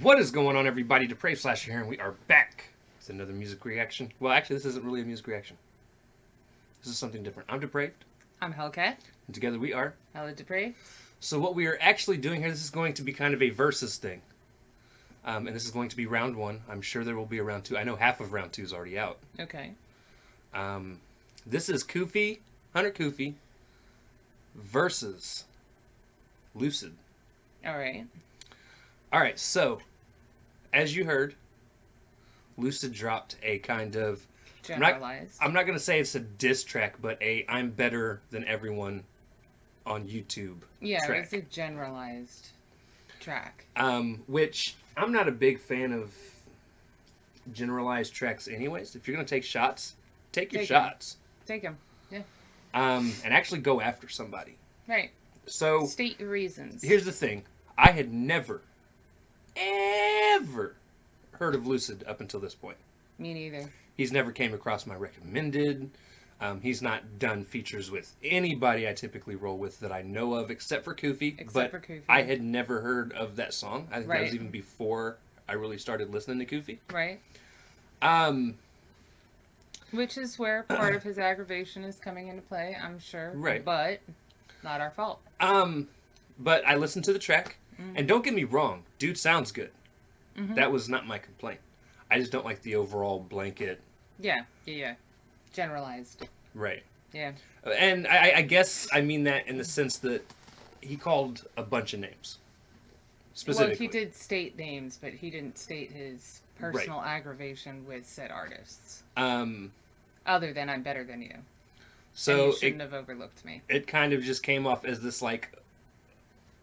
What is going on, everybody? Depraved Slasher here, and we are back with another music reaction. Well, actually, this isn't really a music reaction. This is something different. I'm Depraved. I'm Hellcat. And together we are HellaDepraved. So what we are actually doing here, this is going to be kind of a versus thing. And this is going to be round one. I'm sure there will be a round two. I know half of round two is already out. Okay. This is Hunter Kufi versus Lucid. All right. All right, so as you heard, Lucid dropped a kind of generalized. I'm not going to say it's a diss track, but a I'm better than everyone on YouTube track. It's a generalized track. Which I'm not a big fan of generalized tracks anyways. If you're going to take shots, take your shots. Take them. Yeah. And actually go after somebody. Right. So state your reasons. Here's the thing. I had never ever heard of Lucid up until this point. Me neither. He's never came across my recommended. He's not done features with anybody I typically roll with that I know of, except for Kufi. I had never heard of that song. I think that was even before I really started listening to Kufi. Right. Which is where part of his aggravation is coming into play, I'm sure. Right. But not our fault. But I listened to the track, and don't get me wrong, dude sounds good. That was not my complaint. I just don't like the overall blanket. Yeah. Generalized. Right. Yeah. And I guess I mean that in the sense that he called a bunch of names. Specifically. Well, he did state names, but he didn't state his personal aggravation with said artists. Other than I'm better than you. So and you shouldn't have overlooked me. It kind of just came off as this like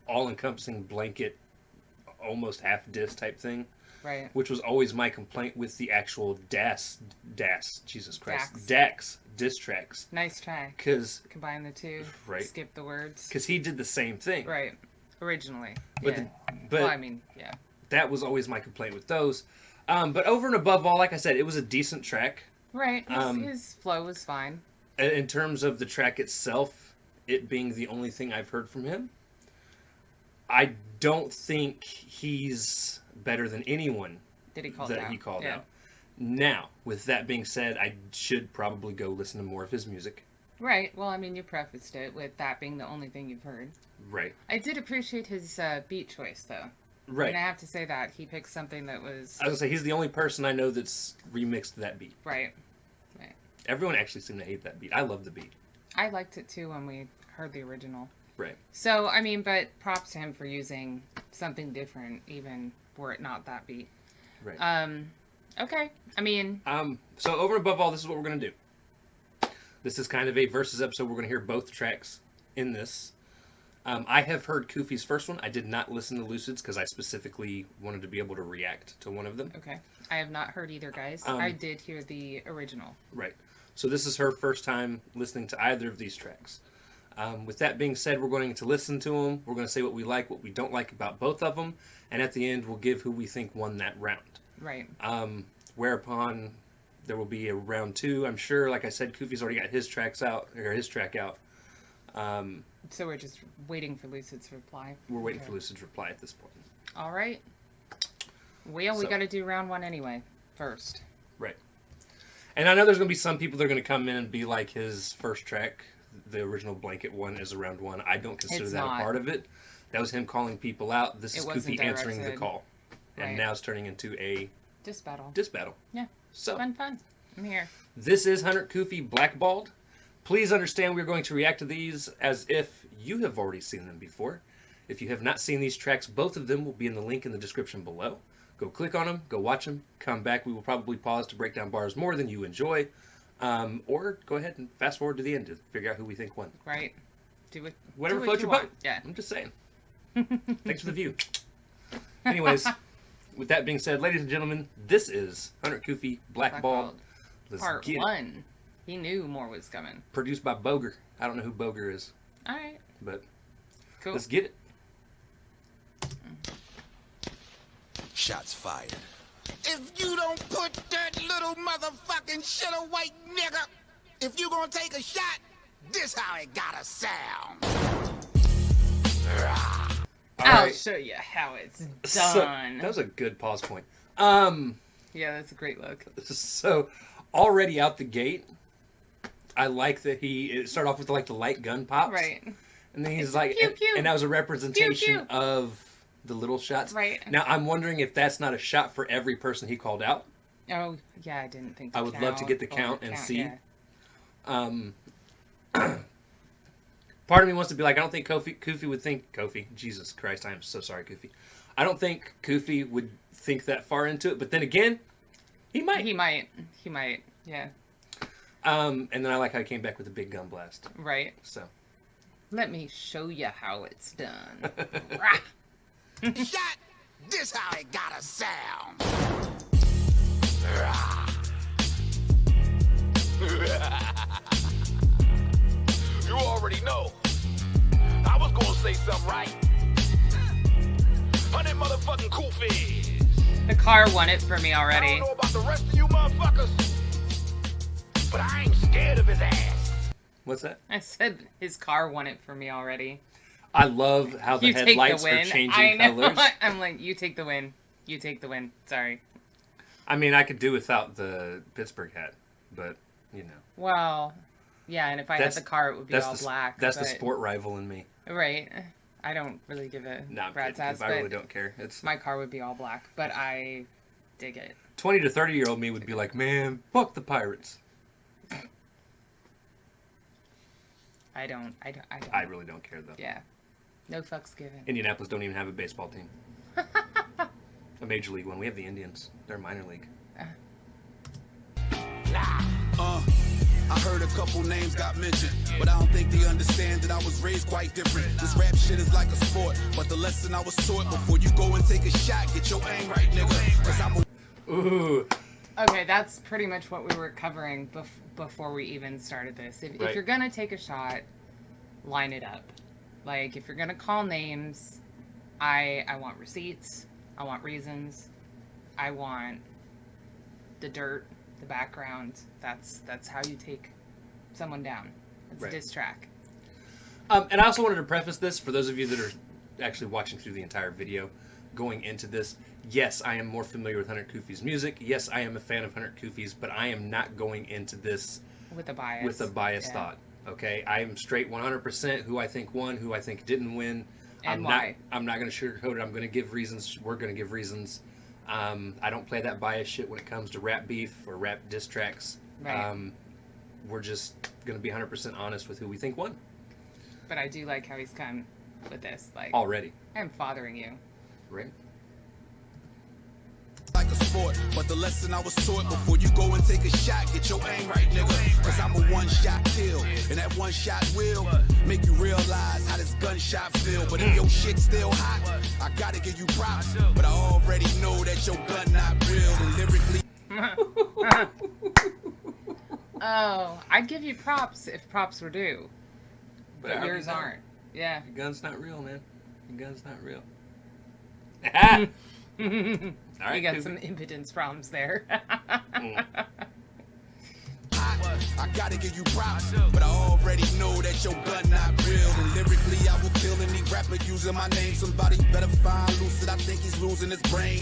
all-encompassing blanket, almost half diss type thing. Right. Which was always my complaint with the actual Dax diss tracks. Nice try. Because combine the two. Right. Skip the words. Because he did the same thing. Right. Originally. But well, I mean, yeah. That was always my complaint with those. But over and above all, like I said, it was a decent track. Right. His flow was fine. In terms of the track itself, it being the only thing I've heard from him, I don't think he's better than anyone he called out. Now, with that being said, I should probably go listen to more of his music. Right. Well, I mean, you prefaced it with that being the only thing you've heard. Right. I did appreciate his beat choice, though. Right. And I have to say that. He picked something that was... I was going to say, he's the only person I know that's remixed that beat. Right. Everyone actually seemed to hate that beat. I love the beat. I liked it, too, when we heard the original. Right. So, I mean, but props to him for using something different, even were it not that beat. Right. Okay. I mean... So, over and above all, this is what we're going to do. This is kind of a versus episode. We're going to hear both tracks in this. I have heard Kufi's first one. I did not listen to Lucid's because I specifically wanted to be able to react to one of them. Okay. I have not heard either, guys. I did hear the original. Right. So this is her first time listening to either of these tracks. With that being said, we're going to listen to them. We're going to say what we like, what we don't like about both of them. And at the end, we'll give who we think won that round. Right. Whereupon there will be a round two. I'm sure, like I said, Kufi's already got his track out. So we're just waiting for Lucid's reply. We're waiting for Lucid's reply at this point. All right. We got to do round one anyway, first. Right. And I know there's going to be some people that are going to come in and be like his first track, the original Blanket one, is a round one. I don't consider that a part of it. That was him calling people out. This is Kufi answering the call. And now it's turning into a... Diss battle. Yeah. So fun. I'm here. This is Hunter Kufi Blackballed. Please understand we're going to react to these as if you have already seen them before. If you have not seen these tracks, both of them will be in the link in the description below. Go click on them, go watch them, come back. We will probably pause to break down bars more than you enjoy. Or go ahead and fast forward to the end to figure out who we think won. Right. Do it. Whatever floats your boat. Yeah. I'm just saying. Thanks for the view. Anyways, with that being said, ladies and gentlemen, this is Hunter Kufi Blackballed. Part 1. He knew more was coming. Produced by Boger. I don't know who Boger is. All right. But cool. Let's get it. Shots fired. If you don't put that little motherfucking shit a white nigga, if you gonna take a shot, this how it gotta sound. I'll right. show you how it's done. So, that was a good pause point. Yeah, that's a great look. So, already out the gate, I like that it started off with like the light gun pops. Right. And then he's It's like, pew, pew. and that was a representation Pew, pew. of the little shots. Right. Now, I'm wondering if that's not a shot for every person he called out. Oh, yeah, I didn't think I would love to get the count and see. Yeah. Part of me wants to be like, I don't think Kufi would think... Kofi, Jesus Christ, I am so sorry, Kufi. I don't think Kufi would think that far into it, but then again, he might. He might, yeah. And then I like how he came back with a big gun blast. Right. So. Let me show you how it's done. Shot, this how it gotta sound. You already know. I was gonna say something, right? 100 motherfucking Kufis. The car won it for me I already. don't know about the rest of you motherfuckers, but I ain't scared of his ass. What's that? I said his car won it for me already. I love how the You take headlights the are win. changing I know. colors. I'm like, you take the win. You take the win. Sorry. I mean, I could do without the Pittsburgh hat, but, you know. Well, yeah, and if I had the car, it would be all black. That's but, the sport rival in me. Right. I don't really give a No, I'm rat's kidding, ass, 'cause I really but don't care. It's my car would be all black, but I dig it. 20 to 30-year-old me would be like, man, fuck the Pirates. I don't. I really don't care, though. Yeah. No fucks given. Indianapolis don't even have a baseball team. A major league one. We have the Indians. They're a minor league. I heard a couple names got mentioned, but I don't think they understand that I was raised quite different. This rap shit is like a sport, but the lesson I was taught before you go and take a shot, get your aim right, nigga. 'Cause I'm a Ooh. Okay, that's pretty much what we were covering before we even started this. If Right. you're gonna take a shot, line it up. Like, if you're gonna call names, I want receipts. I want reasons. I want the dirt, the background. That's how you take someone down. It's Right. a diss track. And I also wanted to preface this for those of you that are actually watching through the entire video. Going into this, yes, I am more familiar with Hunter Kufi's music. Yes, I am a fan of Hunter Kufi's, but I am not going into this With a bias. with a biased thought. Okay, I am straight 100% who I think won, who I think didn't win. And why. I'm not going to sugarcoat it. I'm going to give reasons. We're going to give reasons. I don't play that bias shit when it comes to rap beef or rap diss tracks. Right. We're just going to be 100% honest with who we think won. But I do like how he's come with this. Like, Already. I'm fathering you. Right? like a sport, but the lesson I was taught before you go and take a shot, get your aim right, nigga. 'Cause I'm a one-shot kill, and that one shot will make you realize how this gunshot feel. But if your shit still hot, I gotta give you props. But I already know that your gun not real, and lyrically. Oh, I'd give you props if props were due. But how yours can you aren't. Yeah. Your gun's not real, man. Your gun's not real. All right, You got Kufi. some impotence problems there. I gotta give you props, but I already know that your gun not real. And lyrically, I will kill any rapper using my name. Somebody better find Lucid. I think he's losing his brain.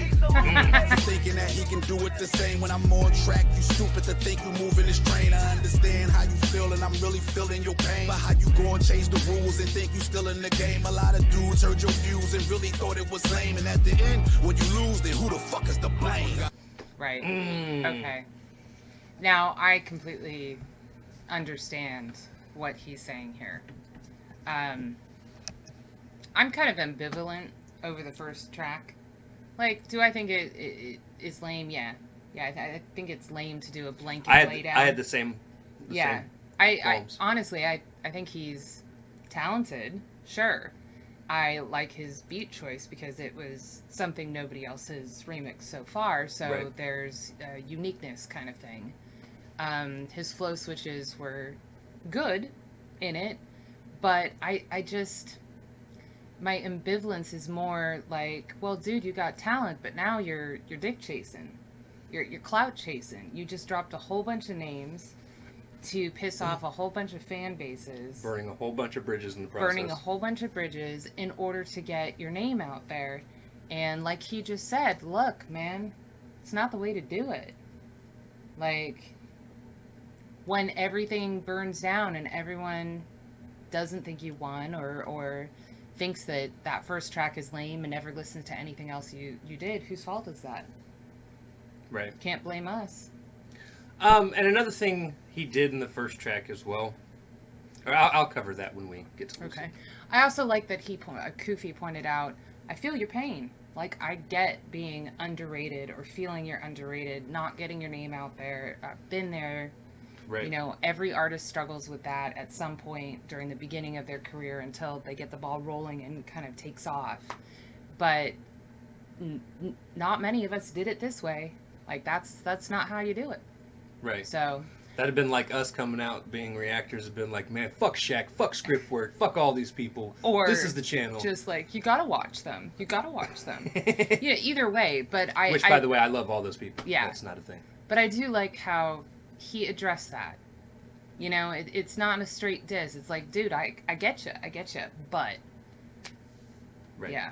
Thinking that he can do it the same when I'm on track. You stupid to think you moving this train. I understand how you feel, and I'm really feeling your pain. But how you gonna change the rules and think you still in the game? A lot of dudes heard your views and really thought it was lame. And at the end, when you lose, then who the fuck is to blame? Right. Okay. Now, I completely understand what he's saying here. I'm kind of ambivalent over the first track. Like, do I think it is lame? Yeah. Yeah, I think it's lame to do a blanket laydown. I had the same. Yeah. Same I qualms. honestly, I think he's talented. Sure. I like his beat choice because it was something nobody else has remixed so far. So Right. there's a uniqueness kind of thing. His flow switches were good in it, but I just, my ambivalence is more like, well, dude, you got talent, but now you're dick chasing, you're clout chasing. You just dropped a whole bunch of names to piss off a whole bunch of fan bases. Burning a whole bunch of bridges in the process. Burning a whole bunch of bridges in order to get your name out there. And like he just said, look, man, it's not the way to do it. Like, when everything burns down and everyone doesn't think you won or thinks that first track is lame and never listens to anything else you did, whose fault is that? Right. Can't blame us. And another thing he did in the first track as well. Or I'll cover that when we get to Lucid. Okay. I also like that Kufi pointed out, I feel your pain. Like, I get being underrated or feeling you're underrated, not getting your name out there. I've been there. Right. You know, every artist struggles with that at some point during the beginning of their career until they get the ball rolling and kind of takes off. But not many of us did it this way. Like, that's not how you do it. Right. So that'd have been like us coming out being reactors, have been like, man, fuck Shaq, fuck script work, fuck all these people. Or this is the channel. Just like, you gotta watch them. You gotta watch them. Yeah, either way, but Which, by the way, I love all those people. Yeah. That's not a thing. But I do like how he addressed that. You know, it's not a straight diss. It's like, dude, I get you, but Right. yeah.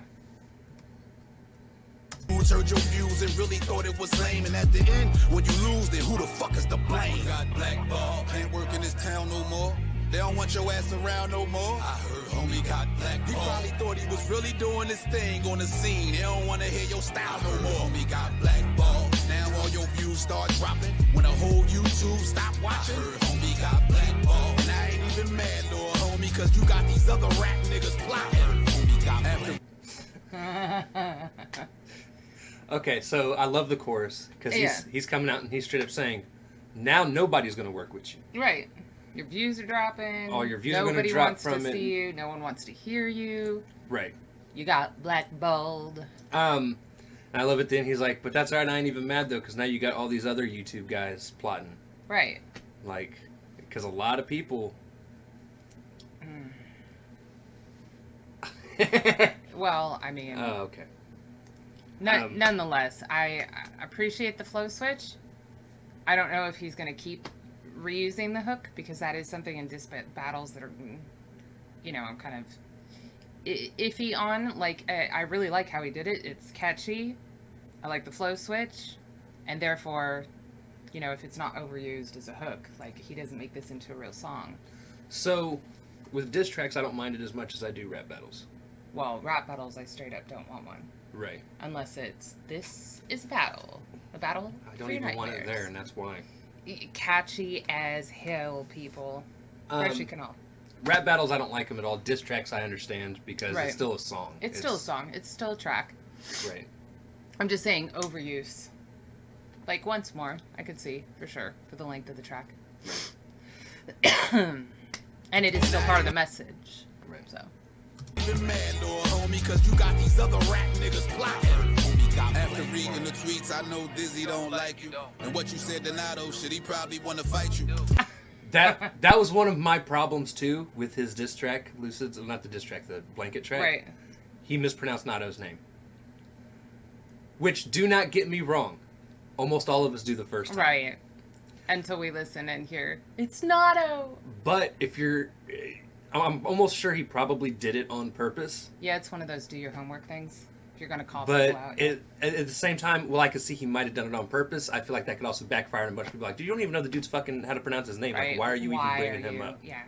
Who's heard your views and really thought it was lame, and at the end, when you lose, then who the fuck is to blame? Got blackballed, can't work in this town no more. They don't want your ass around no more. I heard homie got blackballed. He probably thought he was really doing his thing on the scene. They don't want to hear your style no more. Homie got blackballed. Now all your views start dropping. When the whole YouTube stop watching. I heard homie got blackballed. And I ain't even mad, little homie, cause you got these other rap niggas plotting. Homie got blackballed. Okay, so I love the chorus because he's coming out and he's straight up saying, now nobody's going to work with you. Right. Your views are dropping. All your views are going to drop Nobody wants to see you. No one wants to hear you. Right. You got blackballed. And I love it then. He's like, but that's all right. I ain't even mad, though, because now you got all these other YouTube guys plotting. Right. Like, because a lot of people... Well, I mean... Oh, okay. Nonetheless, I appreciate the flow switch. I don't know if he's going to keep reusing the hook, because that is something in diss battles that are, you know, I'm kind of iffy on. Like, I really like how he did it. It's catchy. I like the flow switch. And therefore, you know, if it's not overused as a hook, like, he doesn't make this into a real song. So, with diss tracks, I don't mind it as much as I do rap battles. Well, rap battles, I straight up don't want one. Right. Unless it's, this is a battle. A battle I don't for your even want it nightmares. there, and that's why. Catchy as hell, people. Fresh you can all. Rap battles, I don't like them at all. Diss tracks, I understand, because Right. it's still a song. It's still a song. It's still a track. Right. I'm just saying overuse. Like, once more, I could see, for sure, for the length of the track. And it is still part of the message. Right. So. Even mad, little homie, cause you got these other rap niggas plotting. After reading the tweets, I know Dizzy don't like you. And what you said to Nato, shit, he probably wanna fight you. That was one of my problems, too, with his diss track, Lucid. Not the diss track, the blanket track. Right. He mispronounced Nato's name. Which, do not get me wrong, almost all of us do the first time. Right. Until we listen and hear, it's Nato! But if you're... I'm almost sure he probably did it on purpose. Yeah, it's one of those do your homework things. If you're going to call But people out. at the same time, well, I could see he might have done it on purpose. I feel like that could also backfire on a bunch of people. Like, dude, you don't even know the dude's fucking how to pronounce his name. Right. Like, why are you even Why bringing are him you- up? Yeah.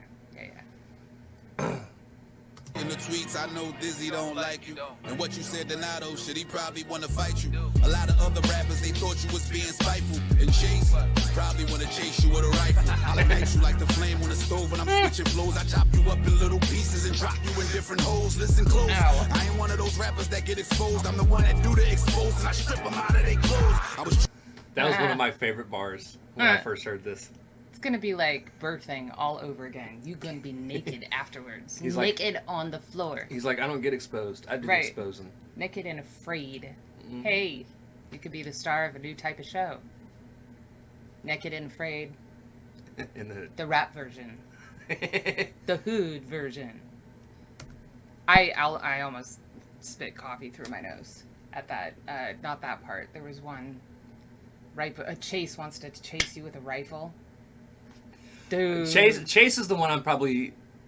In the tweets, I know Dizzy don't like you. And what you said to Nato, shit, he probably wanna fight you. A lot of other rappers, they thought you was being spiteful. And Chase probably wanna chase you with a rifle. I'll ignite you like the flame on the stove. When I'm switching flows, I chop you up in little pieces and drop you in different holes. Listen close. Ow. I ain't one of those rappers that get exposed. I'm the one that do the expose, and I strip them out of their clothes. That was one of my favorite bars when I first heard this. It's going to be like birthing all over again. You're going to be naked afterwards. He's like- naked on the floor. He's like, I don't get exposed. I do Right. exposing. Naked and afraid. Mhm. Hey, you could be the star of a new type of show. Naked and Afraid. In The rap version. the... The hood version. I almost spit coffee through my nose at that. Not that part. There was one. A Chase wants to chase you with a rifle. Dude. Chase is the one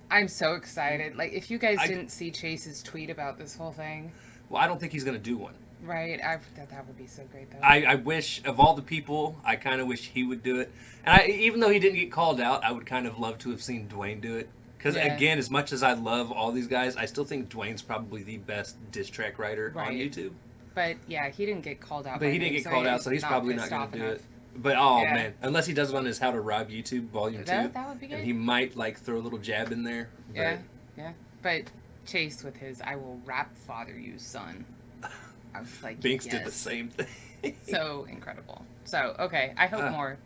I'm so excited. Like, if you guys didn't see Chase's tweet about this whole thing. Well, I don't think he's going to do one. Right? That would be so great, though. I wish, of all the people, I kind of wish he would do it. And even though he didn't get called out, I would kind of love to have seen Dwayne do it. Because, again, as much as I love all these guys, I still think Dwayne's probably the best diss track writer on YouTube. But, yeah, he didn't get called out. But he didn't get called out, so he's probably not going to do it. But, man, unless he does it on his How to Rob YouTube Volume 2. That would be good. And he might, throw a little jab in there. Yeah. But Chase with his, I will rap father you, son. I was like, Binks did the same thing. So incredible. So, okay, I hope more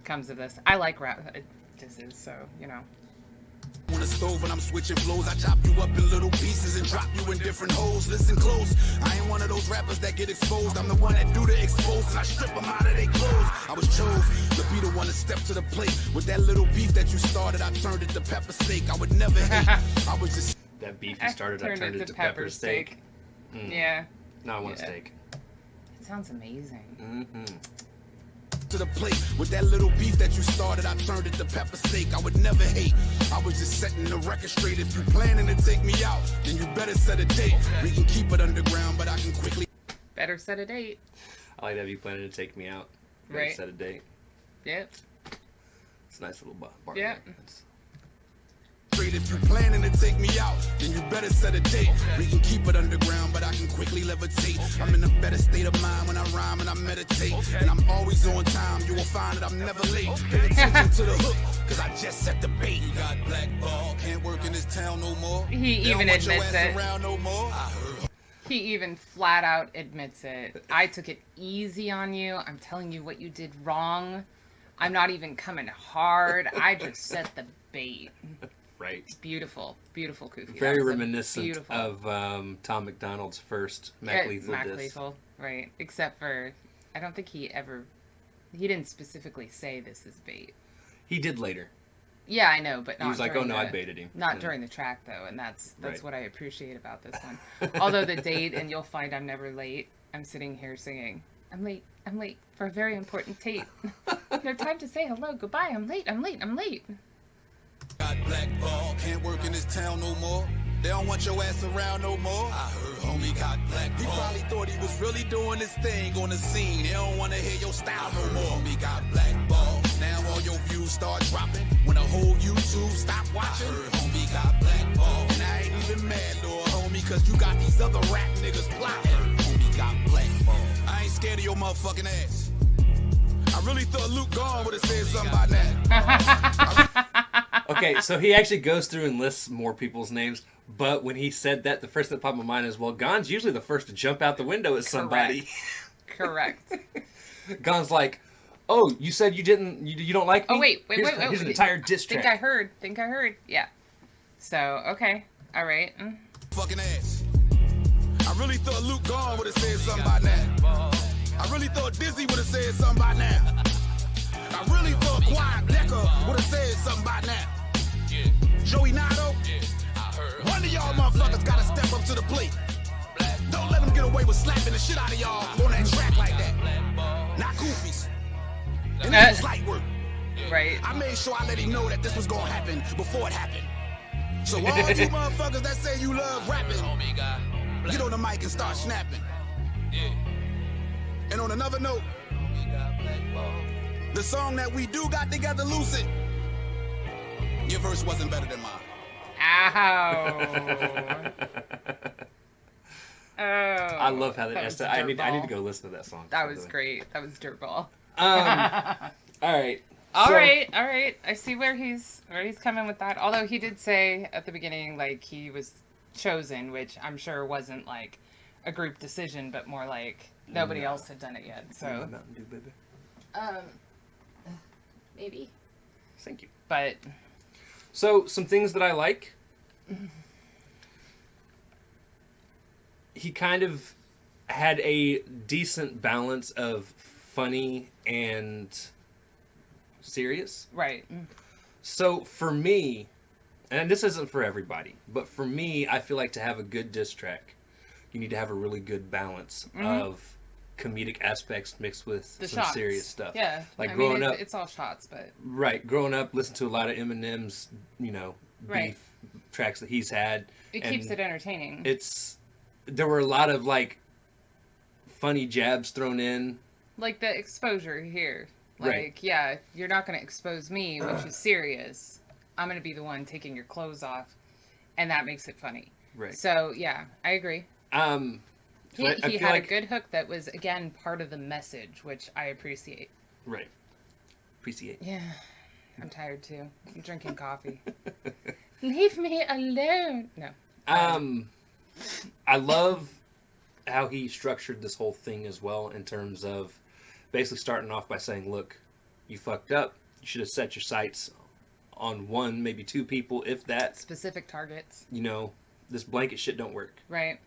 comes of this. I like rap disses, so, On the stove when I'm switching flows, I chop you up in little pieces and drop you in different holes. Listen close, I ain't one of those rappers that get exposed. I'm the one that do the exposed and I strip them out of their clothes. I was chose to be the one to step to the plate. With that little beef that you started, I turned it to pepper steak. I would never hate. I was just that beef you started, I turned it to pepper steak. Yeah. No, I want a steak. It sounds amazing. Mm-hmm. To the plate with that little beef that you started, I turned it to pepper steak. I would never hate. I was just setting the record straight. If you planning to take me out, then you better set a date. We can keep it underground, but I can quickly. Better set a date. I like that you planning to take me out. Right. Set a date. Yep. It's a nice little bar. Yeah. If you planning to take me out, then you better set a date. We can keep it underground, but I can quickly levitate. I'm in a better state of mind when I rhyme and I meditate. And I'm always on time, you will find that I'm never late. Pay attention to the hook, cause I just set the bait. You got blackballed, can't work in this town no more. He even admits it. No more. He even flat out admits it. I took it easy on you. I'm telling you what you did wrong. I'm not even coming hard. I just set the bait. Right. Beautiful, beautiful Kufis. Very reminiscent of Tom McDonald's first Mac Lethal Mac diss. Lethal, right. Except for, I don't think he didn't specifically say this is bait. He did later. Yeah, I know, but not. He was like, "Oh no, I baited him." Not during the track though, and that's Right. what I appreciate about this one. Although the date, and you'll find I'm never late. I'm sitting here singing, I'm late for a very important tape. No time to say hello, goodbye. I'm late. Got blackballed, can't work in this town no more. They don't want your ass around no more. I heard homie got blackballed. He probably thought he was really doing his thing on the scene. They don't wanna hear your style no more. Homie got blackballed. Now all your views start dropping. When the whole YouTube stop watching. I heard homie got blackballed. And I ain't even mad, Lord homie, cause you got these other rap niggas plotting. I heard homie got blackballed. I ain't scared of your motherfucking ass. I really thought Luke Gone would have said something about that. Okay, so he actually goes through and lists more people's names, but when he said that, the first thing that popped in my mind is, well, Gon's usually the first to jump out the window at somebody. Correct. Gon's like, oh, you said you don't like me? Oh, wait. Here's an entire diss track. Think I heard. Yeah. So, okay. All right. Fucking ass. I really thought Luke Gone would have said something about that. I really thought Dizzy would have said something about that. I really thought Quiet Decker would have said something about that. Joey Nato, one of y'all motherfuckers gotta step up to the plate. Don't let them get away with slapping the shit out of y'all on that track like that. Not Kufis. And this is light work. Right. I made sure I let him know that this was gonna happen before it happened. So all you motherfuckers that say you love rapping, get on the mic and start snapping. And on another note, the song that we do got together, Lucid, your verse wasn't better than mine. Ow. Oh. I love how that was I need dirtball. to go listen to that song. That was great. That was dirtball. All right. All right. I see where he's coming with that. Although he did say at the beginning, like, he was chosen, which I'm sure wasn't like a group decision, but more like nobody else had done it yet. So Mountain Dew, baby. Maybe. Thank you. But So some things that I like. He kind of had a decent balance of funny and serious. right. So for me, and this isn't for everybody, but for me, I feel like to have a good diss track, you need to have a really good balance of comedic aspects mixed with The some shots. serious stuff. Yeah. Like I growing mean, up, it's all shots, but right? Growing up, listen to a lot of Eminem's, Right. beef tracks that he's had. it and keeps it entertaining. There were a lot of like funny jabs thrown in. Like the exposure here. Like, Right. yeah, you're not going to expose me, which is serious. I'm going to be the one taking your clothes off, and that makes it funny. Right. So, yeah, I agree. He, I he feel had like- a good hook that was, again, part of the message, which I appreciate. Right. Appreciate. Yeah, I'm tired too. I'm drinking coffee. Leave me alone. No. I love how he structured this whole thing as well in terms of basically starting off by saying, look, you fucked up. You should have set your sights on one, maybe two people, if that. Specific targets. This blanket shit don't work. Right.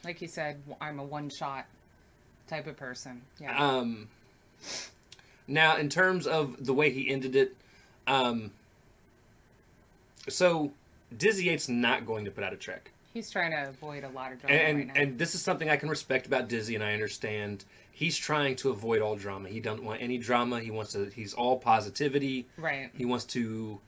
Like he said, I'm a one-shot type of person. Yeah. Now, in terms of the way he ended it, so Dizzy Yates not going to put out a track. He's trying to avoid a lot of drama And right now. and this is something I can respect about Dizzy, and I understand. He's trying to avoid all drama. He doesn't want any drama. He's all positivity. Right. He wants to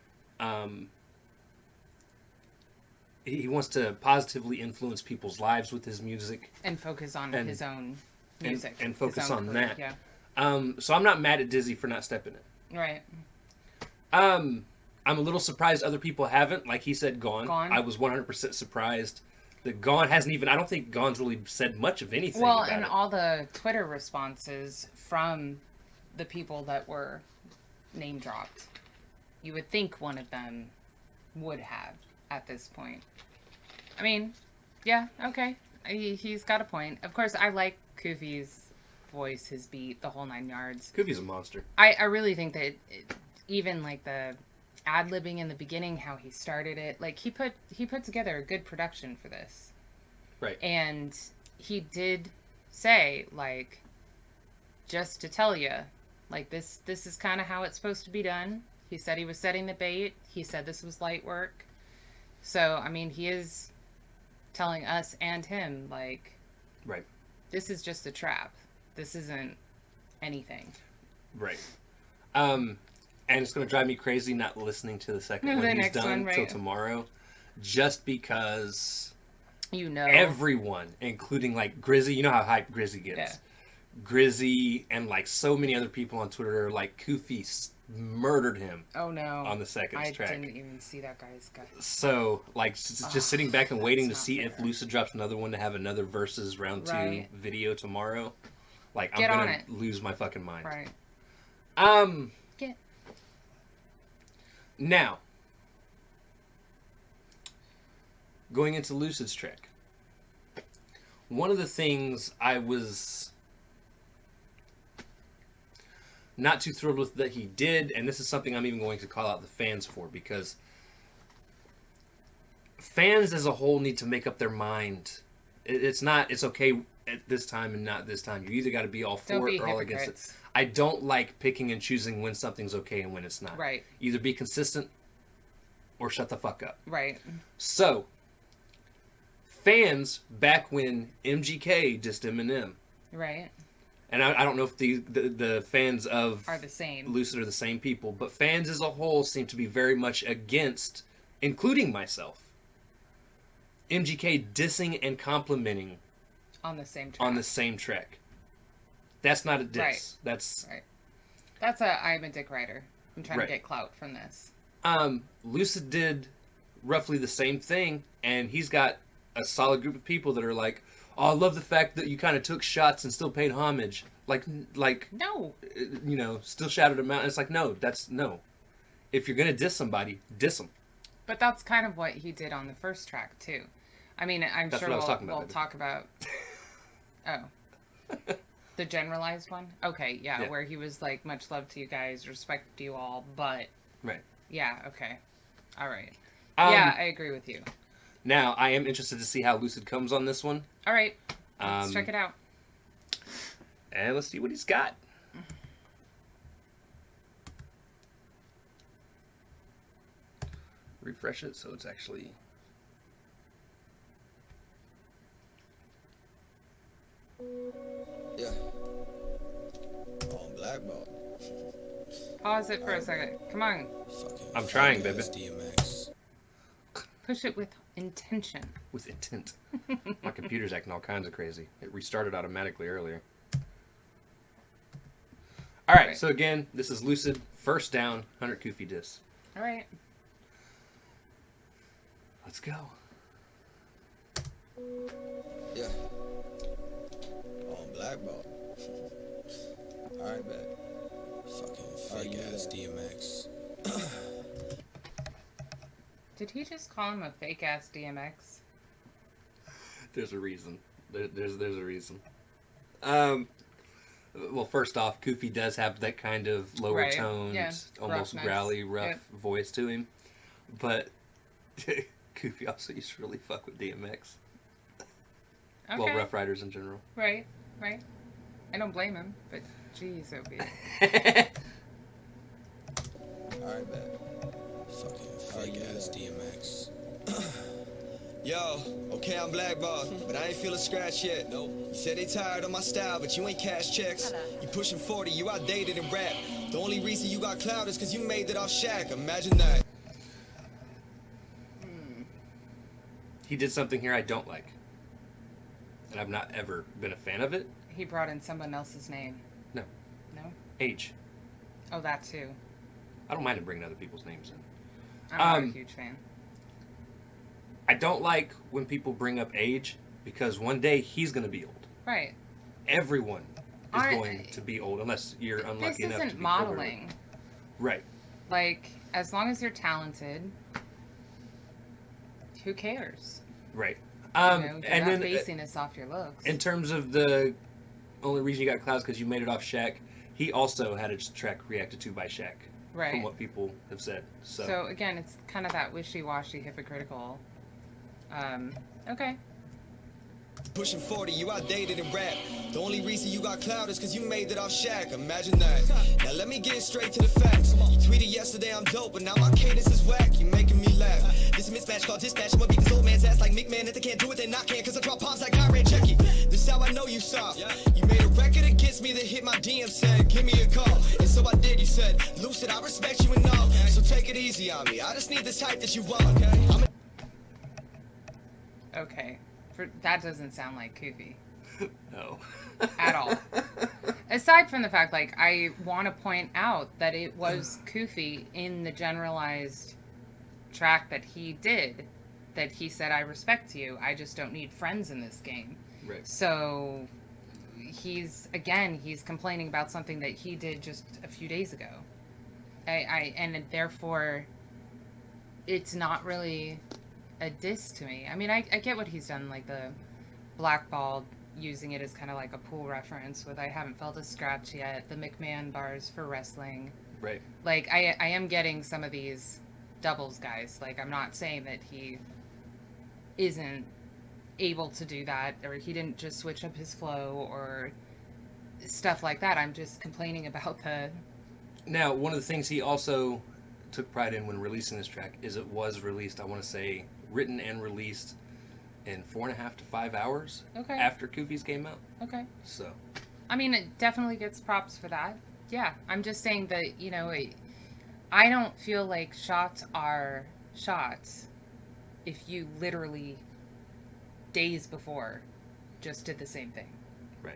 he wants to positively influence people's lives with his music. And focus on And- his own music. and his focus own on career, that. Yeah. So I'm not mad at Dizzy for not stepping in. Right. I'm a little surprised other people haven't. Like he said, Gone. Gone. I was 100% surprised that Gone hasn't even. I don't think Gone's really said much of anything. Well, about and it. all the Twitter responses from the people that were name dropped, you would think one of them would have at this point. I mean, yeah, okay. He's got a point. Of course, I like Kufis' voice, his beat, the whole 9 yards. Kufi's a monster. I really think that even like the ad-libbing in the beginning, how he started it, like he put together a good production for this. Right. And he did say, like, just to tell you, like, this is kind of how it's supposed to be done. He said he was setting the bait. He said this was light work. So, I mean, he is telling us and him, like, Right. this is just a trap. This isn't anything. Right. And it's going to drive me crazy not listening to the second The one he's next done one, right. till tomorrow, just because You know. everyone, including like Grizzy, you know how hyped Grizzy gets. Yeah. Grizzy and like so many other people on Twitter are like Kufis murdered him Oh, no. on the second I track. didn't even see that guy's guy. So like just sitting back and waiting to that's not see if fair. Lucid drops another one to have another versus round 2 Right. video tomorrow. Like Get I'm on gonna it. lose my fucking mind. Right. Get. Now, going into Lucid's track, one of the things I was not too thrilled with that he did, and this is something I'm even going to call out the fans for, because fans as a whole need to make up their mind. It's okay at this time and not this time. You either got to be all Don't for be it or all against it. hypocrites. I don't like picking and choosing when something's okay and when it's not. Right. Either be consistent or shut the fuck up. Right. So, fans back when MGK dissed Eminem, Right. and I don't know if the fans of Are the same. Lucid are the same people, but fans as a whole seem to be very much against, including myself, MGK dissing and complimenting On the same track. on the same track. That's not a diss. Right. That's Right. That's I'm a dick rider. I'm trying Right. to get clout from this. Lucid did roughly the same thing, and he's got a solid group of people that are like, "Oh, I love the fact that you kind of took shots and still paid homage." Like, No. still shouted him out. And it's like, no. If you're gonna diss somebody, diss them. But that's kind of what he did on the first track too. I mean, I'm That's sure what I was we'll, talking about, we'll baby. talk about. Oh. The generalized one? Okay, yeah, Yeah. where he was like, much love to you guys, respect to you all, but Right. yeah, okay. All right. Um, Yeah, I agree with you. Now, I am interested to see how Lucid comes on this one. All right. Let's Um, check it out. And let's see what he's got. Refresh it so it's actually... Yeah. pause it for a second. Come on. I'm trying, baby. DMX. Push it with intention. With intent. My computer's acting all kinds of crazy. It restarted automatically earlier. Alright, Right. so again, this is Lucid. First down, 100 Kufi discs. All right. Let's go. Yeah. On Blackballed. Alright, bet. Fucking fake ass DMX. Did he just call him a fake ass DMX? There's a reason. There's a reason. Well, first off, Kufi does have that kind of lower Right, toned, yeah. almost Roughness. growly, rough Yep. voice to him. But Kufi also used to really fuck with DMX. Okay. Well, Rough Riders in general. Right. Right. I don't blame him, but jeez, Opie. Alright, bet. Fucking fake ass DMX. Yo, okay, I'm blackballed, but I ain't feel a scratch yet. Nope. You said they tired of my style, but you ain't cash checks. You pushing 40, you outdated in rap. The only reason you got clout is cause you made it off Shaq. Imagine that. He did something here I don't like. And I've not ever been a fan of it. He brought in someone else's name. No. No? Age. Oh, that too. I don't mind him bringing other people's names in. I'm not a huge fan. I don't like when people bring up age because one day he's going to be old. Right. Everyone is I- going to be old unless you're unlucky This enough to isn't be modeling. Right. Like, as long as you're talented, who cares? Right. You know, you're and not then basing this off your looks. in terms of the only reason you got clouds because you made it off Shaq, he also had a track reacted to by Shaq. From Right. what people have said. So again, it's kind of that wishy-washy, hypocritical. Okay. Pushing 40, you outdated in rap. The only reason you got clout is cause you made it off Shaq. Imagine that. Now let me get straight to the facts. You tweeted yesterday I'm dope, but now my cadence is whack. You making me laugh. This is a mismatch called dispatch. I'ma beat this old man's ass like McMahon. If they can't do it, they not can. Cause I drop bombs like Kyrie and Checky. This is how I know you soft. You made a record against me that hit my DM, said, give me a call. And so I did, you said, Lucid, I respect you and all. So take it easy on me. I just need the type that you want. Okay. That doesn't sound like Kufi no. at all. Aside from the fact, like, I want to point out that it was Kufi in the generalized track that he did, that he said, I respect you, I just don't need friends in this game. Right. So he's complaining about something that he did just a few days ago. And therefore it's not really a diss to me. I mean, I get what he's done, like the Blackballed, using it as kind of like a pool reference with I haven't felt a scratch yet, the McMahon bars for wrestling. Right. Like, I am getting some of these doubles guys. Like, I'm not saying that he isn't able to do that, or he didn't just switch up his flow, or stuff like that. I'm just complaining about the... Now, one of the things he also took pride in when releasing this track is it was released, I want to say, written and released in 4.5 to 5 hours Okay. after Kufi's came out. Okay. So, I mean, it definitely gets props for that. Yeah, I'm just saying that, you know, I don't feel like shots are shots if you literally days before just did the same thing. right.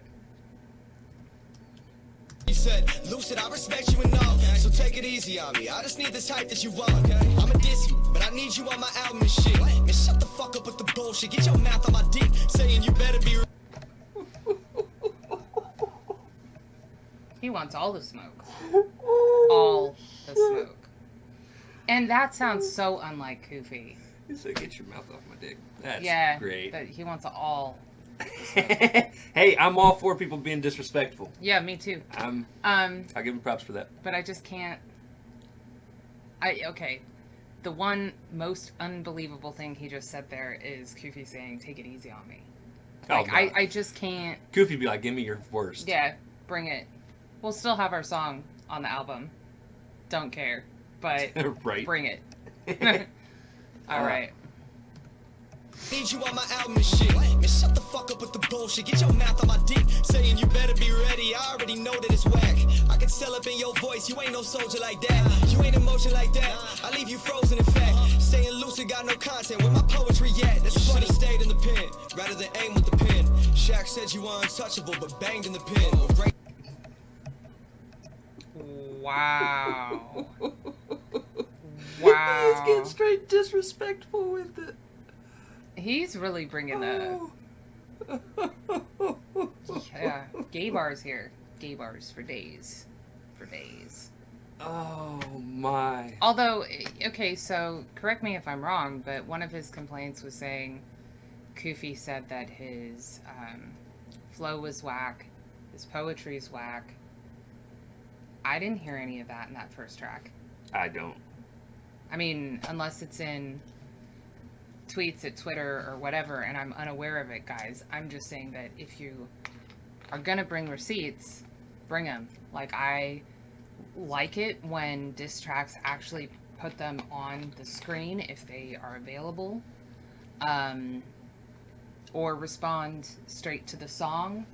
You said, Lucid, I respect you and all. So take it easy on me. I just need this type that you want. I'ma diss you, but I need you on my album and shit. Man, shut the fuck up with the bullshit. Get your mouth on my dick, saying you better be. He wants all the smoke. All the smoke. And that sounds so unlike Kufi. He said, get your mouth off my dick. That's Yeah, great. but he wants all. Hey, I'm all for people being disrespectful. Yeah, me too. I'll give him props for that. But I just can't. Okay. The one most unbelievable thing he just said there is Kufi saying, take it easy on me. Like, God. I just can't. Kufi be like, give me your worst. Yeah, bring it. We'll still have our song on the album. Don't care. But Right. bring it. All right. Need you on my album and shit. Man, shut the fuck up with the bullshit. Get your mouth on my dick. Saying you better be ready. I already know that it's whack. I can tell up in your voice. You ain't no soldier like that. You ain't emotion like that. I leave you frozen in fact. Saying Lucid got no content. Where my poetry at? That's funny. Stayed in the pen rather than aim with the pen. Shaq said you were untouchable, but banged in the pen. Wow. He's Wow. getting straight disrespectful with it. He's really bringing the... Yeah, gay bars here. Gay bars for days. For days. Oh my. Although, okay, so correct me if I'm wrong, but one of his complaints was saying Kufi said that his flow was whack, his poetry's whack. I didn't hear any of that in that first track. I don't. I mean, unless it's in tweets at Twitter or whatever, and I'm unaware of it, guys. I'm just saying that if you are gonna bring receipts, bring them. Like, I like it when diss tracks actually put them on the screen if they are available, or respond straight to the song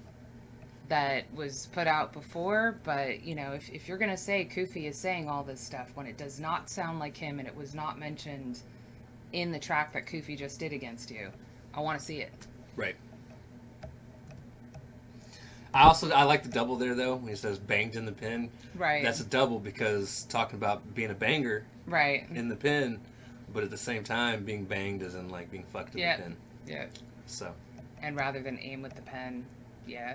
that was put out before. But, you know, if you're gonna say Kufi is saying all this stuff when it does not sound like him and it was not mentioned in the track that Kufi just did against you, I want to see it. Right. I like the double there though when he says banged in the pen. Right. That's a double because talking about being a banger Right. in the pen, but at the same time being banged as in like being fucked in Yeah. the pen. Yeah. So. And rather than aim with the pen, yeah.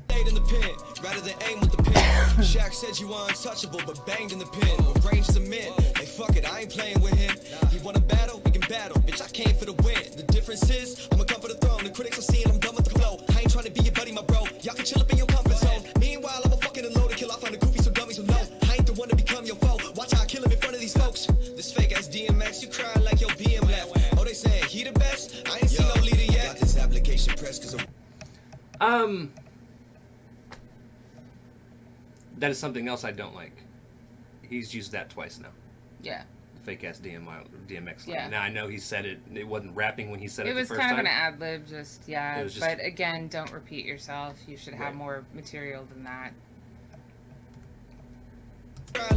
Stayed in the pen rather than aim with the pen. Shaq said you were untouchable, but banged in the pen. Range is a man. Hey, fuck it, I ain't playing with him. He wanna battle, we can battle. Bitch, I came for the win. The difference is, I'ma come for the throne. The critics are seeing I'm done with the flow. I ain't trying to be your buddy, my bro. Y'all can chill up in your comfort zone. Meanwhile, I'm a fucking unloaded kill. I find the goofy so dummies will know. I ain't the one to become your foe. Watch how I kill him in front of these folks. This fake ass DMX, you crying like your BM left. Oh, they saying he the best? I ain't seen no leader yet. Got this application pressed cause That is something else I don't like. He's used that twice now. Yeah. Fake ass DMX line. Yeah. Now I know he said it. It wasn't rapping when he said it, It the was first kind of time. an ad lib, just, yeah. It was just- But again, don't repeat yourself. You should have Right. more material than that.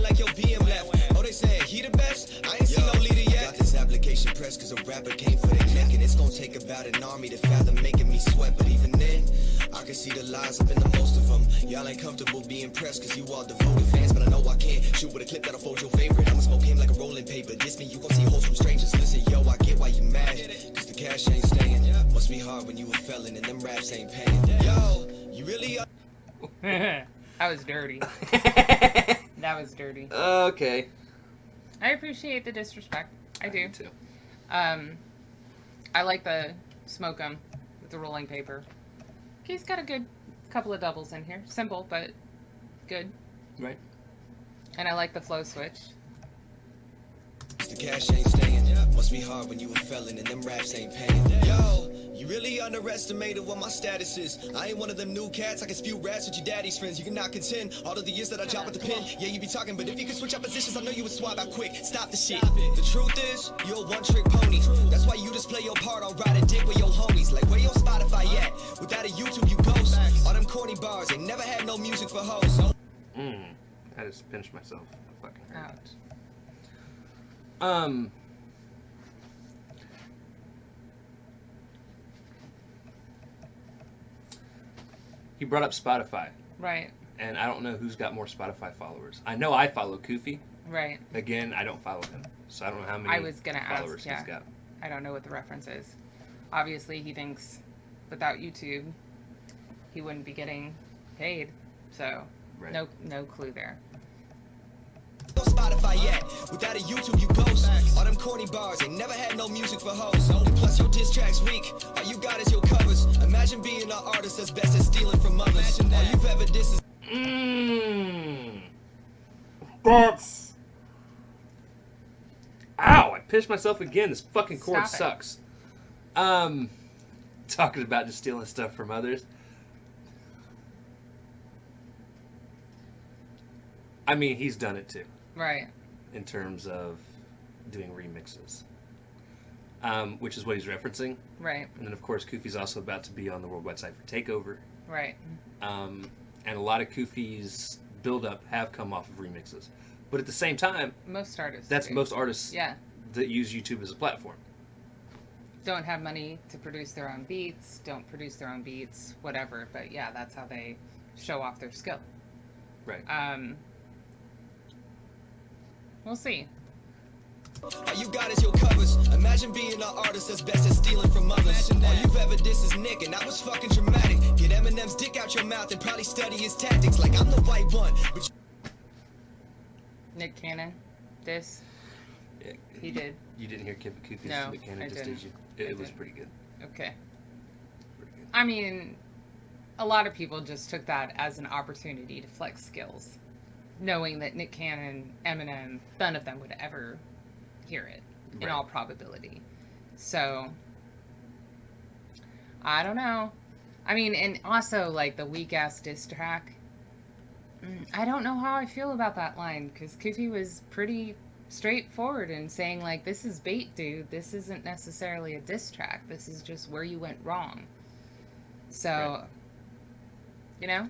like your BM left. Oh, they saying he the best? I ain't seen no leader yet. Got this application pressed cause a rapper came for their neck. And it's gonna take about an army to fathom making me sweat. But even then, I can see the lies up in the most of them. Y'all ain't comfortable being pressed cause you all devoted fans. But I know I can't shoot with a clip that'll fold your favorite. I'ma smoke him like a rolling paper. This mean you gon' see hoes from strangers. Listen, yo, I get why you mad. Cause the cash ain't staying. Must be hard when you a felon and them raps ain't paying. Yo, you really are. That was dirty. That was dirty. Okay. I appreciate the disrespect. I do. too. I like the smoke 'em with the rolling paper. He's got a good couple of doubles in here. Simple, but good. Right. And I like the flow switch. The cash ain't staying. Must be hard when you a felon and them raps ain't paying. Yo, you really underestimated what my status is. I ain't one of them new cats. I can spew rats with your daddy's friends. You cannot contend all of the years that I drop with the pen. Yeah, you be talking, but if you could switch up positions, I know you would swap out quick. Stop the shit. The truth is, you're a one-trick pony. That's why you just play your part on riding dick with your homies. Like where your Spotify at? Without a YouTube, you ghost. All them corny bars, they never had no music for hoes. I just pinched myself. Fucking hurt. Ouch. He brought up Spotify, Right. and I don't know who's got more Spotify followers. I know I follow Kufi. Right. Again, I don't follow him, so I don't know how many I was gonna followers ask, yeah. he's got. I don't know what the reference is. Obviously, he thinks without YouTube, he wouldn't be getting paid. So, Right. no clue there. No Spotify yet. Without a YouTube, you ghost. All them corny bars, they never had no music for hoes. And plus your diss tracks weak. All you got is your covers. Imagine being an artist that's best at stealing from others. All you've ever dissed is That's. Ow! I pinched myself again. This fucking cord Stop it. sucks. Talking about just stealing stuff from others. I mean, he's done it too. Right. In terms of doing remixes. which is what he's referencing. Right. And then, of course, Kufi's also about to be on the Worldwide Cypher Takeover. Right. And a lot of Kufi's build-up have come off of remixes. But at the same time, Most artists. that's do. most artists Yeah. that use YouTube as a platform. Don't have money to produce their own beats, don't produce their own beats, whatever. But yeah, that's how they show off their skill. Right. We'll see. All you got is your covers. Imagine being an artist that's best at stealing from others. All you've ever dissed is Nick, and that was fucking dramatic. Get Eminem's dick out your mouth and probably study his tactics like I'm the right one. But Nick Cannon, this, Yeah. he did. You didn't hear Kufi's No, Nick Cannon I just didn't. did you? I It was didn't. pretty good. Okay. Pretty good. I mean, a lot of people just took that as an opportunity to flex skills, knowing that Nick Cannon, Eminem, none of them would ever hear it, in Right. all probability. So, I don't know. I mean, and also, like, the weak-ass diss track. I don't know how I feel about that line, because Kufi was pretty straightforward in saying, like, this is bait, dude. This isn't necessarily a diss track. This is just where you went wrong. So, Right. you know?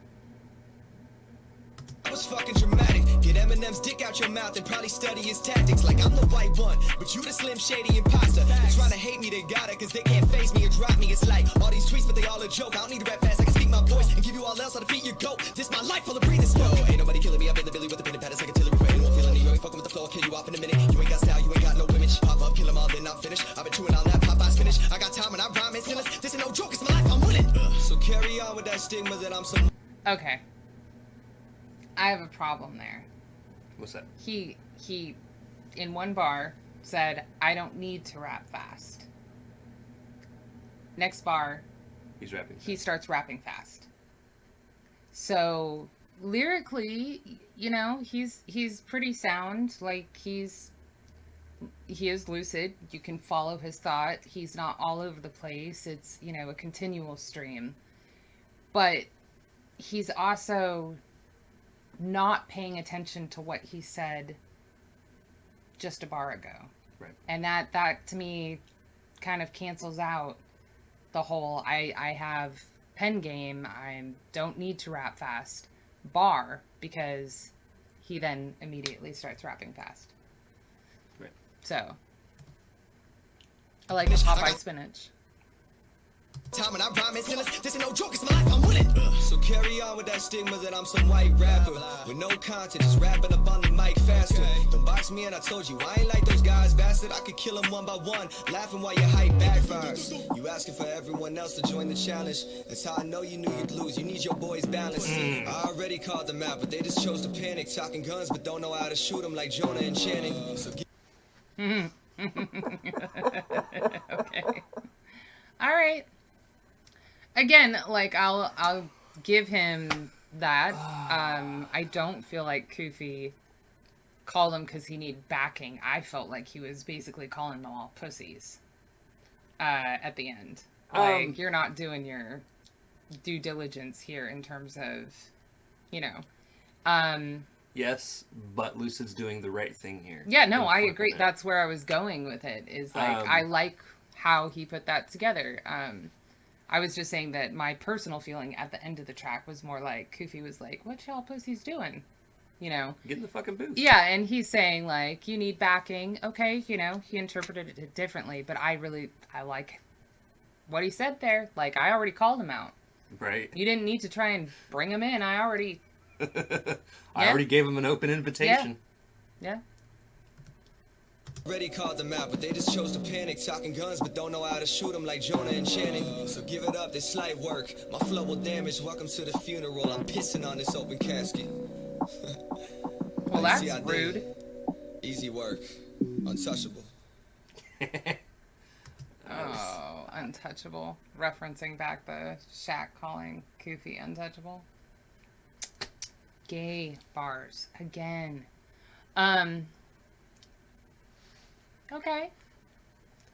that was fucking dramatic. Get Eminem's dick out your mouth and probably study his tactics like I'm the right one. But you the Slim Shady imposter. They trying to hate me, they got it, cause they can't face me or drop me. It's like all these tweets, but they all a joke. I don't need to rap fast, I can speak my voice and give you all else how to beat your goat. This my life full of breathing smoke. Ain't nobody killing me, I've been the Billy with the pen and pad, it's like a Tillery rain. Won't feel any, you ain't fucking with the flow, I'll kill you off in a minute. You ain't got style, you ain't got no image. Pop up, kill them all, then I'm finished. I've been chewing on that Popeye's spinach. I got time and I rhyme, it's endless. This ain't no joke, it's my life, I'm winning. So carry on with that stigma that I'm some. Okay. I have a problem there. What's that? He, in one bar, said, I don't need to rap fast. Next bar, He's rapping. he starts rapping fast. So, lyrically, you know, he's pretty sound. Like, he is lucid. You can follow his thought. He's not all over the place. It's, you know, a continual stream. But he's also not paying attention to what he said just a bar ago. Right. And that to me kind of cancels out the whole I have pen game, I don't need to rap fast bar, because he then immediately starts rapping fast. Right. So I like the Popeye spinach. Time and I rhyme, it's endless. This ain't no joke, it's my life, I'm winning. So carry on with that stigma that I'm some white rapper with no content, just rapping up on the mic faster. Don't box me in, I told you I ain't like those guys, bastard. I could kill them one by one, laughing while your hype backfires. You asking for everyone else to join the challenge. That's how I know you knew you'd lose. You need your boys' balance. I already called them out, but they just chose to panic. Talking guns, but don't know how to shoot them like Jonah and Channing. So Okay. All right. Again, like I'll give him that. I don't feel like Kufi called him because he needed backing. I felt like he was basically calling them all pussies at the end. Like, you're not doing your due diligence here in terms of, you know. Yes, but Lucid's doing the right thing here. Yeah, no, I Important agree. that. That's where I was going with it. Is like I like how he put that together. I was just saying that my personal feeling at the end of the track was more like Kufi was like, "What y'all pussies doing?" You know. Get in the fucking booth. Yeah, and he's saying like, "You need backing." Okay, you know, he interpreted it differently, but I like what he said there. Like, I already called him out. Right. You didn't need to try and bring him in. I already. I already gave him an open invitation. Yeah. already called them out, but they just chose to panic. Talking guns, but don't know how to shoot them like Jonah and Channing. So give it up, this slight work. My flow will damage. Welcome to the funeral. I'm pissing on this open casket. Well, that's rude. Easy work. Untouchable. Oh, untouchable. Referencing back the Shaq calling Kufi untouchable. Gay bars again. Okay.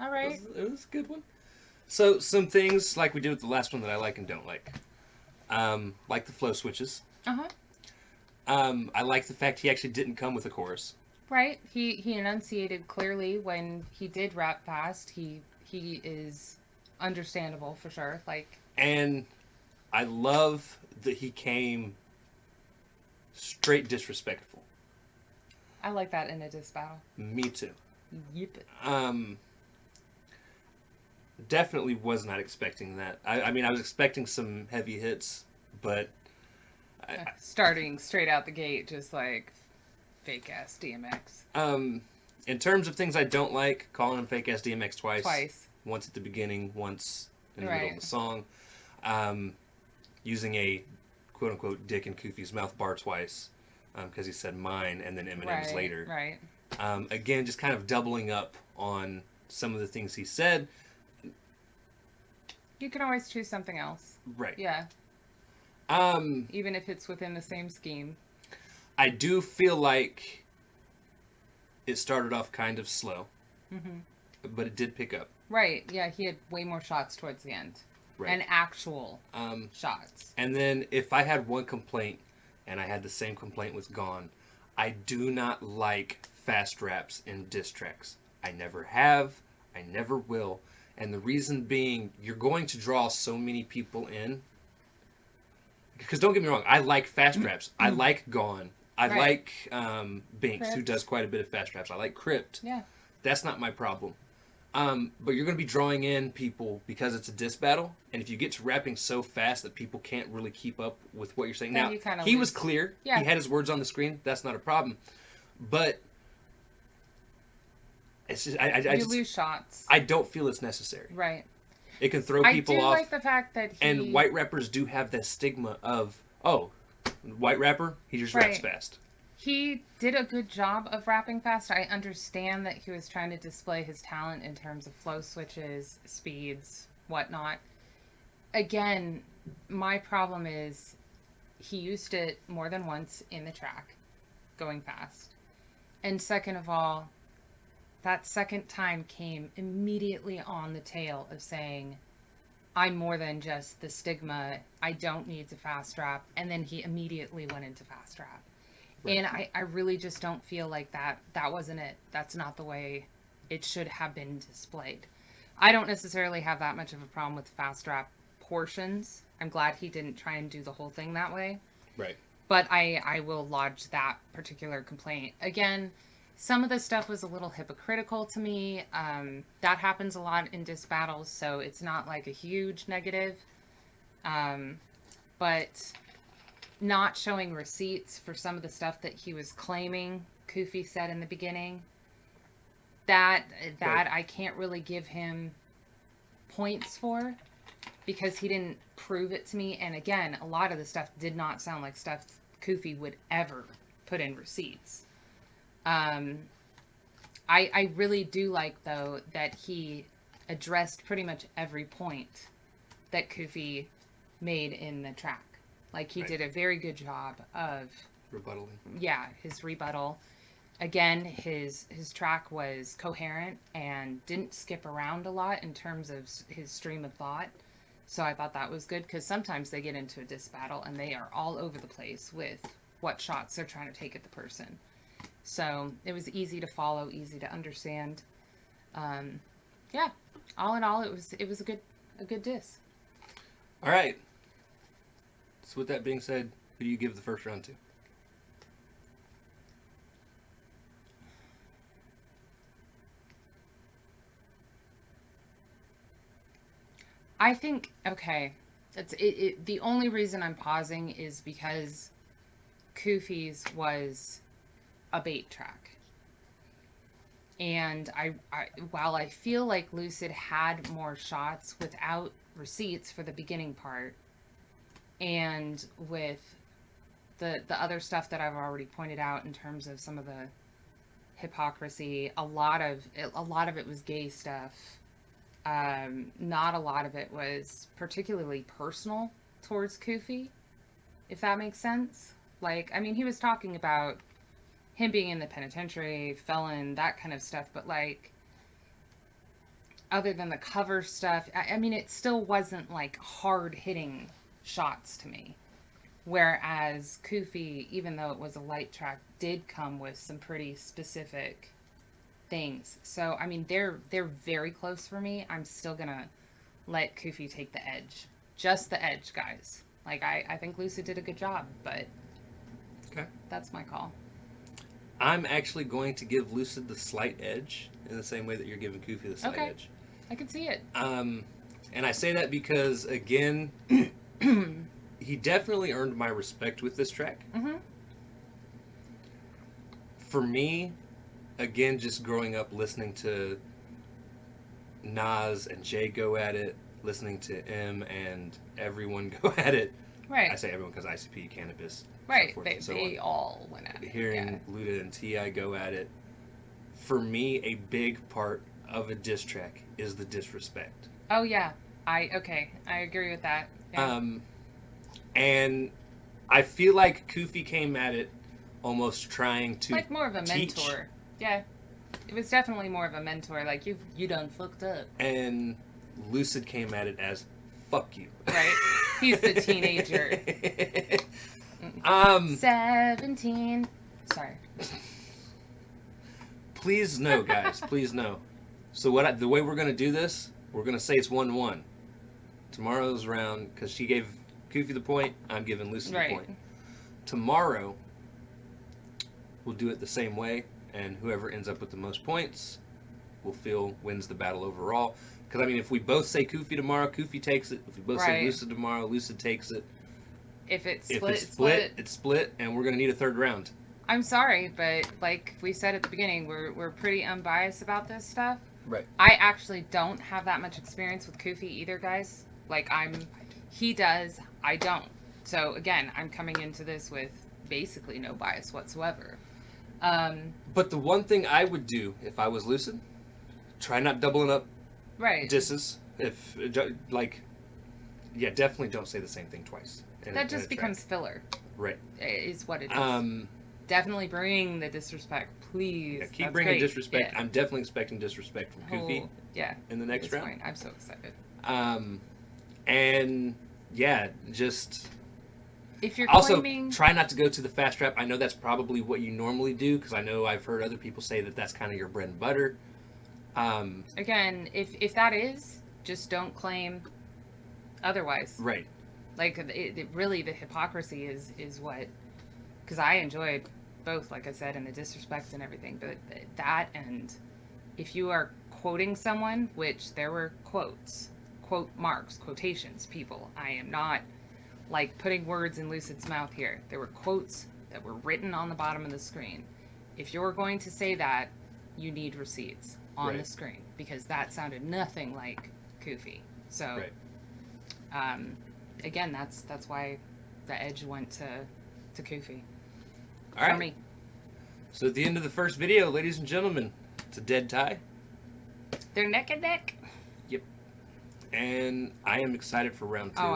All right. It was a good one. So some things like we did with the last one that I like and don't like. Like the flow switches. Uh-huh. I like the fact he actually didn't come with a chorus. Right. He enunciated clearly when he did rap fast. He is understandable for sure. Like, And I love that he came straight disrespectful. I like that in a diss battle. Me too. Yep. Definitely was not expecting that. I mean, I was expecting some heavy hits, but Starting straight out the gate, just like fake ass DMX. in terms of things I don't like, calling him fake ass DMX Twice. once at the beginning, once in the Right. middle of the song, using a quote unquote dick in Kufis mouth bar twice, because he said mine and then Eminem's Right. later. Right. Again, just kind of doubling up on some of the things he said. You can always choose something else. Right. Yeah. Um, Even if it's within the same scheme. I do feel like it started off kind of slow, but it did pick up. Right. Yeah. He had way more shots towards the end. Right. And actual shots. And then if I had one complaint, and I had the same complaint with Gone, I do not like fast raps in diss tracks. I never have. I never will. And the reason being, you're going to draw so many people in. Because don't get me wrong, I like fast raps. I like Gone. I Right. like Binks, who Crypt. does quite a bit of fast raps. I like Crypt. Yeah. That's not my problem. But you're going to be drawing in people because it's a diss battle. And if you get to rapping so fast that people can't really keep up with what you're saying. Then Now, you kinda he was lose. clear. Yeah. He had his words on the screen. That's not a problem. But it's just, I You just, lose shots. I don't feel it's necessary. Right. It can throw I people do off. like the fact that he... And white rappers do have that stigma of, oh, white rapper, he just raps Right. fast. He did a good job of rapping fast. I understand that he was trying to display his talent in terms of flow switches, speeds, whatnot. Again, my problem is he used it more than once in the track, going fast. And second of all, that second time came immediately on the tail of saying, I'm more than just the stigma. I don't need to fast rap. And then he immediately went into fast rap. Right. And I really just don't feel like that wasn't it. That's not the way it should have been displayed. I don't necessarily have that much of a problem with fast rap portions. I'm glad he didn't try and do the whole thing that way. Right. But I will lodge that particular complaint. Again, some of the stuff was a little hypocritical to me. That happens a lot in diss battles, so it's not like a huge negative. But not showing receipts for some of the stuff that he was claiming Kufi said in the beginning, that Right. I can't really give him points for, because he didn't prove it to me. And again, a lot of the stuff did not sound like stuff Kufi would ever put in receipts. I really do like, though, that he addressed pretty much every point that Kufi made in the track. Like, he Right. did a very good job of, Rebuttaling. yeah, his rebuttal. Again, his track was coherent and didn't skip around a lot in terms of his stream of thought. So I thought that was good, because sometimes they get into a diss battle and they are all over the place with what shots they're trying to take at the person. So it was easy to follow, easy to understand. Yeah, all in all, it was a good diss. All right. So with that being said, who do you give the first round to? I think, okay, the only reason I'm pausing is because Kufi's was a bait track. And while I feel like Lucid had more shots without receipts for the beginning part, and with the other stuff that I've already pointed out in terms of some of the hypocrisy, a lot of it was gay stuff. Not a lot of it was particularly personal towards Kufi, if that makes sense. Like, I mean, he was talking about him being in the penitentiary, felon, that kind of stuff, but like, other than the cover stuff, I mean, it still wasn't like hard hitting shots to me. Whereas Kufi, even though it was a light track, did come with some pretty specific things. So, I mean, they're very close for me. I'm still gonna let Kufi take the edge. Just the edge, guys. Like, I think Lucid did a good job, but Okay. that's my call. I'm actually going to give Lucid the slight edge in the same way that you're giving Kufi the slight Okay. edge. I can see it. And I say that because, again, he definitely earned my respect with this track. Mm-hmm. For me, again, just growing up listening to Nas and Jay go at it, listening to M and everyone go at it. Right. I say everyone because ICP, Cannabis, Right. so forth They, and so they on. all went at it. Hearing Luda and T.I. go at it, for me, a big part of a diss track is the disrespect. Oh, yeah. I agree with that. Yeah. And I feel like Kufi came at it almost trying to like more of a teach, mentor. Yeah. It was definitely more of a mentor. Like, you done fucked up. and Lucid came at it as fuck you. Right? He's the teenager. 17. Sorry. Please no, guys. Please no. So the way we're gonna do this, we're gonna say it's 1-1. Tomorrow's round, because she gave Kufi the point, I'm giving Lucid the Right. point. Tomorrow, we'll do it the same way, and whoever ends up with the most points will feel wins the battle overall. Because, I mean, if we both say Kufi tomorrow, Kufi takes it. If we both say Right. Lucid tomorrow, Lucid takes it. If it's If split, it's it's split, split. it's split, and we're going to need a third round. I'm sorry, but like we said at the beginning, we're pretty unbiased about this stuff. Right. I actually don't have that much experience with Kufi either, guys. Like, he does, I don't. So, again, I'm coming into this with basically no bias whatsoever. But the one thing I would do if I was Lucid, try not doubling up Right. disses. If, definitely don't say the same thing twice. That just becomes filler, Right. is what it is. Definitely bring the disrespect, please. Yeah, keep That's bringing great. disrespect. Yeah. I'm definitely expecting disrespect from Kufi Oh, yeah. in the next At this round. point, I'm so excited. And yeah, just If you're also claiming... try not to go to the fast trap. I know that's probably what you normally do, because I know I've heard other people say that that's kind of your bread and butter. Again, if that is, just don't claim otherwise. Right. Like, it really, the hypocrisy is what... Because I enjoyed both, like I said, and the disrespect and everything. But that, and if you are quoting someone, which there were quotes, quote marks, quotations, people. I am not, like, putting words in Lucid's mouth here. There were quotes that were written on the bottom of the screen. If you're going to say that, you need receipts on the Right. screen. Because that sounded nothing like Kufi. So... Right. Again, that's why the edge went to Kufi. All right. For me. So at the end of the first video, ladies and gentlemen, it's a dead tie. They're neck and neck. Yep. And I am excited for round 2. Oh,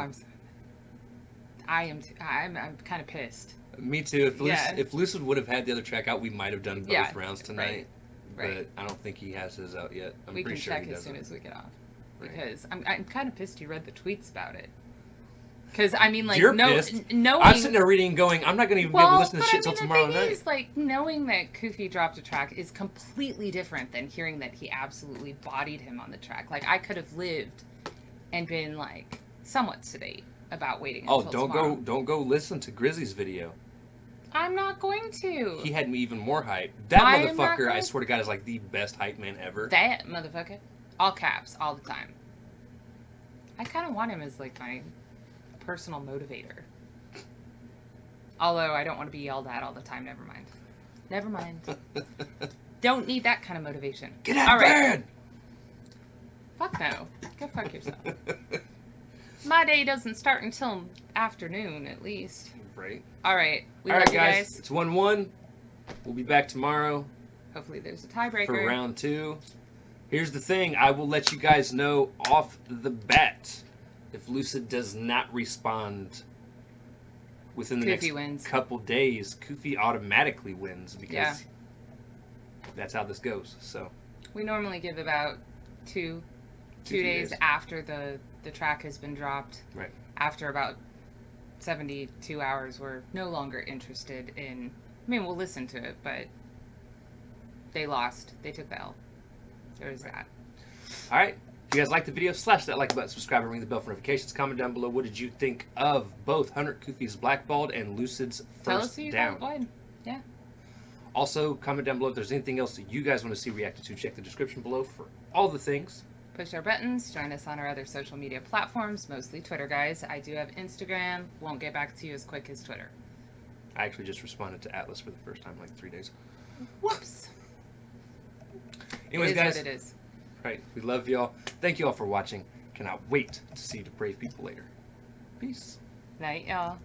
I'm kind of pissed. Me too. Yeah. If Lucid would have had the other track out, we might have done both Yeah, rounds tonight. right. But I don't think he has his out yet. I'm We can pretty sure check he as doesn't. soon as we get off. Right. Because I'm kind of pissed you read the tweets about it. Because, I mean, like, You're pissed. knowing... I'm sitting there reading and going, I'm not going to even be able to listen to but shit I till mean, tomorrow the thing night. is, like, knowing that Kufi dropped a track is completely different than hearing that he absolutely bodied him on the track. Like, I could have lived and been, like, somewhat sedate about waiting Oh, until tomorrow. don't go listen to Grizzy's video. I'm not going to. He had me even more hype. That I am not motherfucker, I going- swear to God, is like the best hype man ever. That motherfucker. All caps, all the time. I kind of want him as, like, my personal motivator. Although I don't want to be yelled at all the time. Never mind. Never mind. Don't need that kind of motivation. Get out All of right. bed! Fuck no. Go fuck yourself. My day doesn't start until afternoon, at least. Right. All right. We All love right, you guys. guys. It's 1-1. We'll be back tomorrow Hopefully there's a tiebreaker. for round 2. Here's the thing. I will let you guys know off the bat if Lucid does not respond within the Kufi next wins. couple days. Kufi automatically wins because Yeah. that's how this goes. So We normally give about two Two days days. after the track has been dropped. Right. After about 72 hours were no longer interested in. I mean, we'll listen to it, but they lost. They took the L. There was that. All right. If you guys like the video, slash that like button, subscribe, and ring the bell for notifications. Comment down below, what did you think of both Hunter Kufis Blackballed and Lucid's Tell us First who you Down? thought would. Yeah. Also, comment down below if there's anything else that you guys want to see reacted to. Check the description below for all the things. Push our buttons. Join us on our other social media platforms, mostly Twitter, guys. I do have Instagram. Won't get back to you as quick as Twitter. I actually just responded to Atlas for the first time in like 3 days. Whoops. Anyways, It is guys. what it is. Right. We love y'all. Thank you all for watching. Cannot wait to see the brave people later. Peace. Night, y'all.